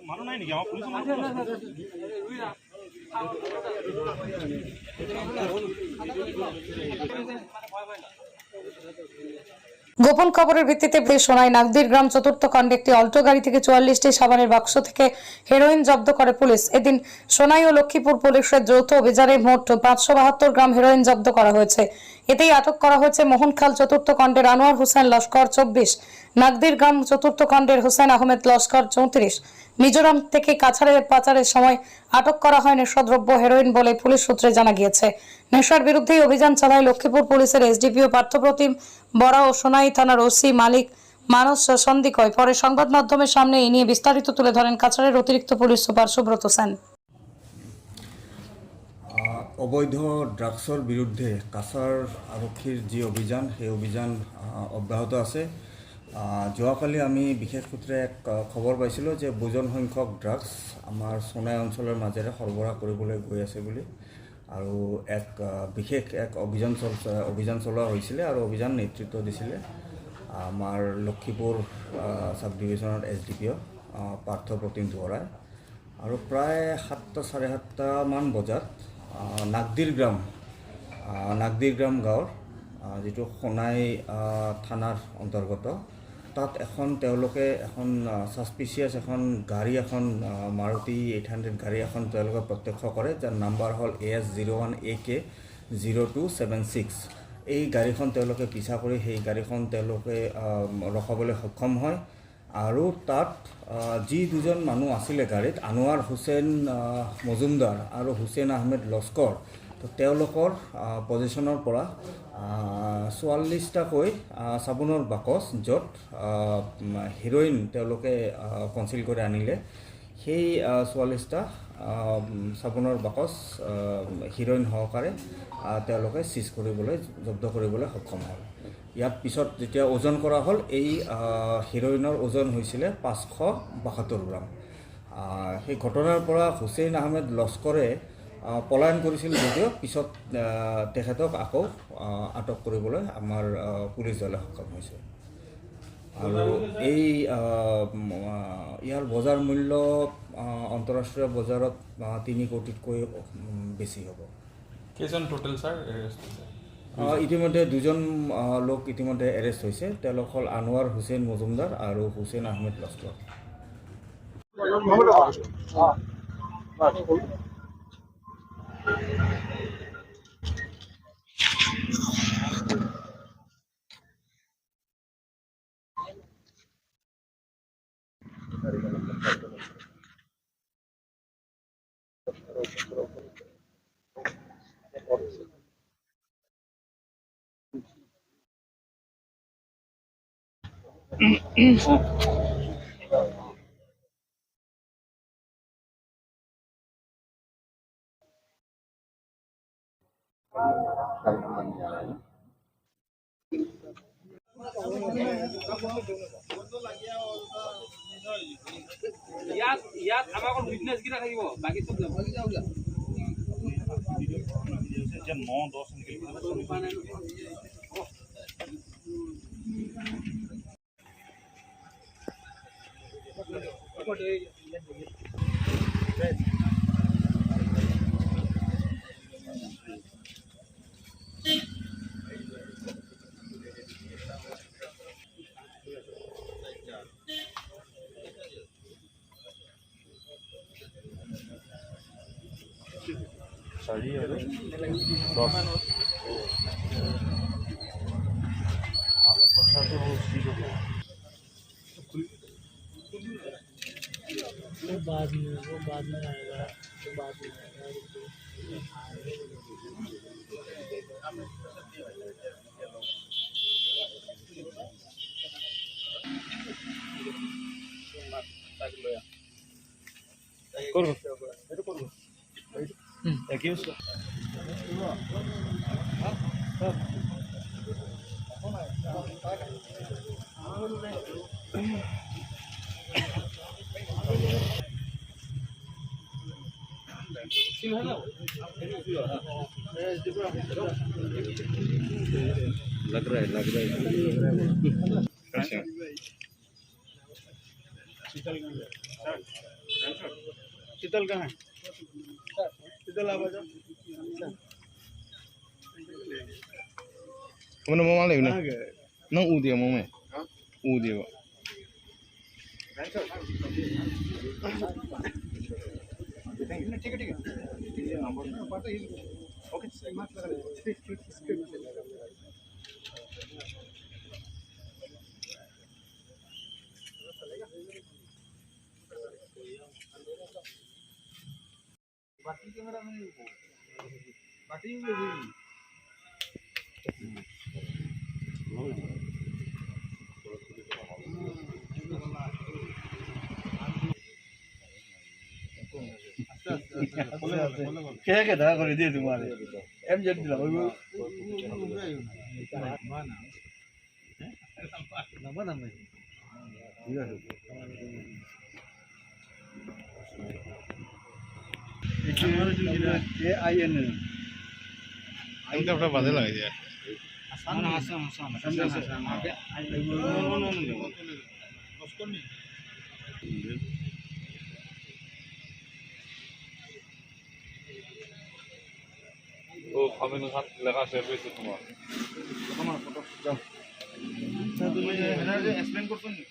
মানুহ নাই নেকি? গোপন খবরের ভিত্তিতে সোনাই নাগদির গ্রাম চতুর্থ খণ্ডে একটি অল্টো গাড়ি থেকে 44টি সাবানের বাক্স থেকে হেরোইন জব্দ করে পুলিশ। এদিন সোনাই ও লক্ষ্মীপুর পুলিশের যৌথ অভিযানে মোট 572 গ্রাম হেরোইন জব্দ করা হয়েছে। এতেই আটক করা হয়েছে মোহনখাল চতুর্থ খণ্ডের আনোয়ার হোসেন লস্কর 24, নাগদির গ্রাম চতুর্থ খণ্ডের হোসেন আহমেদ লস্কর 34। মিজোরাম থেকে কাছাড়ে পাচারের সময় আটক করা হয় নেশাদ্রব্য হেরোইন বলে পুলিশ সূত্রে জানা গিয়েছে। নেশার বিরুদ্ধে অভিযান চালায় লক্ষ্মীপুর পুলিশের এসডিপিও পার্থপ্রতিম বড়া ও সোনাই থানার ওসি মালিক মানস সন্দিকয়। পরে সংবাদ মাধ্যমের সামনে এই নিয়ে বিস্তারিত তুলে ধরেন কাছাড়ের অতিরিক্ত পুলিশ সুপার সুব্রত সেন। অবৈধ ড্ৰাগসৰ বিৰুদ্ধে কাছাৰ আৰক্ষীৰ যি অভিযান সেই অভিযান অব্যাহত আছে। যোৱাকালি আমি বিশেষ সূত্ৰে এক খবৰ পাইছিলোঁ যে বুজন সংখ্যক ড্ৰাগছ আমাৰ সোনাই অঞ্চলৰ মাজেৰে সৰবৰাহ কৰিবলৈ গৈ আছে বুলি, আৰু এক বিশেষ এক অভিযান চলোৱা হৈছিলে আৰু অভিযান নেতৃত্ব দিছিলে আমাৰ লক্ষীপুৰ সাব ডিভিজনৰ এছডিপিঅ পাৰ্থপ্ৰতিম বৰাই। আৰু প্ৰায় 7টা 7:30 মান বজাত নাগদিৰ গ্ৰাম গাঁৱৰ যিটো সোনাই থানাৰ অন্তৰ্গত তাত তেওঁলোকে এখন ছাছপিচিয়াছ এখন গাড়ী এখন মাৰুতি 800 গাড়ী এখন তেওঁলোকে প্ৰত্যক্ষ কৰে, যাৰ নাম্বাৰ হ'ল AS01AK 0276। এই গাড়ীখন তেওঁলোকে পিছা কৰি সেই গাড়ীখন তেওঁলোকে ৰখাবলৈ সক্ষম হয়। আৰু তাত যি দুজন মানুহ আছিলে গাড়ীত, আনোৱাৰ হোসেন মজুমদাৰ আৰু হুছেইন আহমেদ লস্কৰ, তো তেওঁলোকৰ পজিশ্যনৰ পৰা 44টাকৈ চাবোনৰ বাকচ য'ত হেৰইন তেওঁলোকে কনচিল কৰি আনিলে, সেই 44টা চাবোনৰ বাকচ হেৰইন সহকাৰে তেওঁলোকে চিজ কৰিবলৈ জব্দ কৰিবলৈ সক্ষম হ'ল। ইয়াৰ পিছত যেতিয়া ওজন কৰা হ'ল, এই হেৰইনৰ ওজন হৈছিলে 572 গ্ৰাম। সেই ঘটনাৰ পৰা হুছেইন আহমেদ লস্কৰে পলায়ন কৰিছিল যদিও পিছত তেখেতক আকৌ আটক কৰিবলৈ আমাৰ পুলিচ দলে সক্ষম হৈছে। আৰু ইয়াৰ বজাৰ মূল্য আন্তঃৰাষ্ট্ৰীয় বজাৰত 3 কোটিতকৈ বেছি হ'ব। কেইজন টোটেল ছাৰ? ইতিমধ্যে 2জন লোক ইতিমধ্যে এৰেষ্ট হৈছে। তেওঁলোক হ'ল আনোৱাৰ হোসেন মজুমদাৰ আৰু হুছেইন আহমেদ লস্কৰ। ইয়াত আমাৰ উইটনেছ কেইটা থাকিব, বাকী চব যাব। যে 9-10 4 আৰু 10 কথাটো ঠিক হ'ব। वो बाद में आएगा, तो बाद में आएगा। করব এটা করব একই लग रहा है अच्छा शीतल कहाँ है शीतल आ जाओ तुमने मोमा ले ना कहाँ गए ना ऊ दिया मोमे ऊ दिया ठीक है ओके बाकी कैमरा में बाकी क्या क्या था कर दिए तुम्हारे एम जेड दिला वो ये आई एन हमको अपना बादल लगा दिया वो हमें लगा सर्विस तुम्हारा তুমি এক্সপ্লেন করছো নি